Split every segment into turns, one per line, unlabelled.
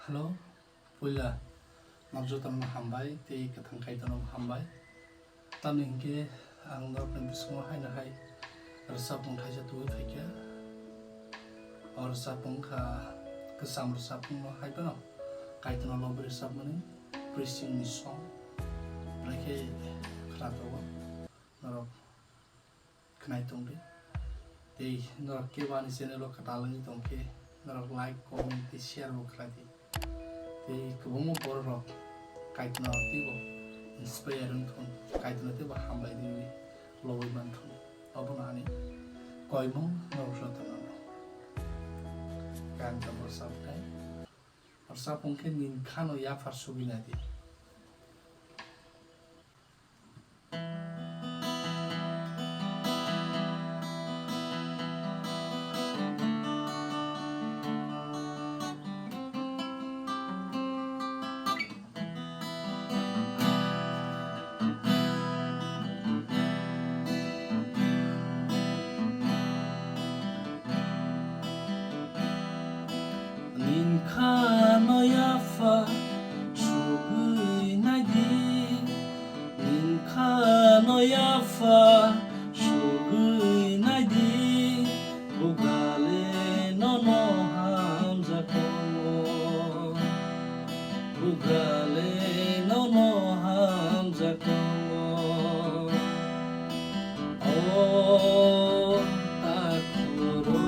Hello, Puila, Marjotam Hambai, the Katankaitano Hambai. Taminge, ang not ng bismo hay na hay, rasapong tayo tuwa tayo, or sapong kasama sapong hay pa no, kahit na lobo sapong ni, preaching ni song, lagi kratawa, narok knaitong di, di narok kiwan isenelo katalang itong ke, narok like, comment, share mo krati. Thì cứ bố một bố rồi cái nó tí bộ inspire thun cái nó tí bộ ham lại đi lôi bàn thun ở bên này coi mong nó rất là càng tầm ở sau phong cái nhìn khano yaphar sugwi naidi khano yaphar sugwi naidi khano yaphar sugwi naidi bugale no hamza komo bugale no hamza komo oh takuro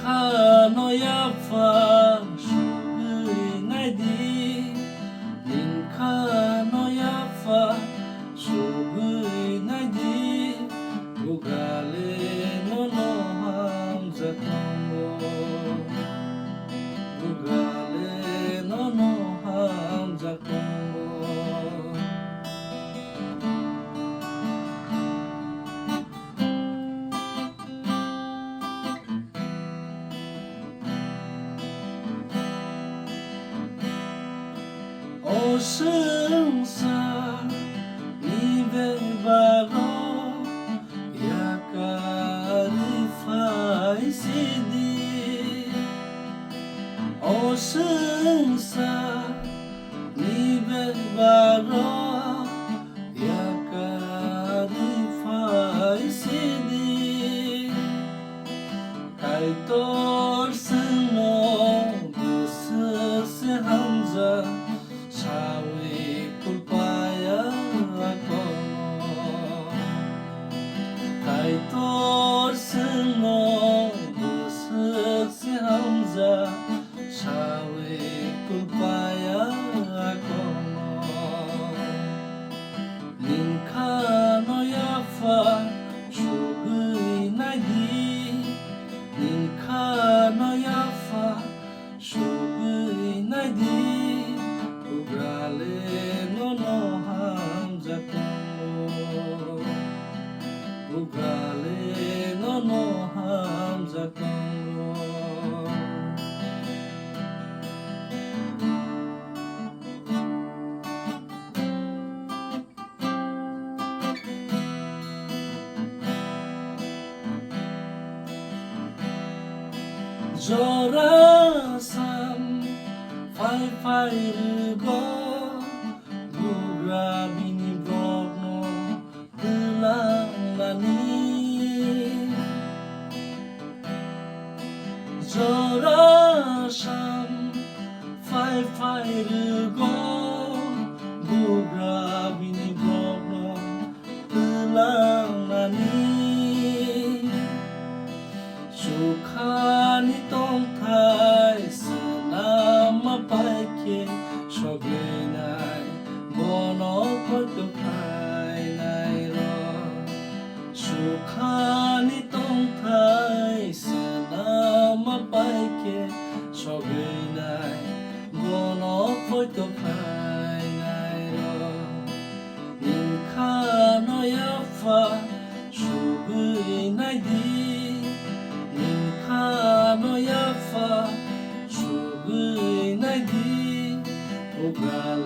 khano yaphar sugwi naidi khano yaphar sugwi naidi bugale no hamza komo bugale no hamza komo O sungsa ni bebaro yakarifai sidi O sungsa ni bebaro yakarifai sidi kaitor seno se hamza sawi kulpaya akono kaitor seno se hamza sawi kulpaya akono khano yaphar sugwi naidi khano yaphar sugwi naidi bugale no hamza komo bugale no hamza komo Jorasan fai rugo bugra bini brogno delangani Jorasan fai rugo bugra bini brogno delangani sukhani tong thai senama pai la